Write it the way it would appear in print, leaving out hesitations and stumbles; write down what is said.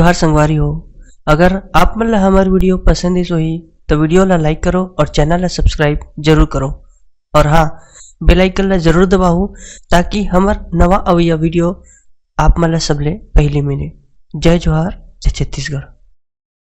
जोहार संगवारी हो। अगर आप मन ला हमार वीडियो पसंद ही तो वीडियो ला लाइक करो और चैनल ला सब्सक्राइब जरूर करो। और हाँ, बेल आइकन ला जरूर दबाओ ताकि हमार नवा अवैया वीडियो आप मन ला सबले पहले मिले। जय जोहार, जय छत्तीसगढ़।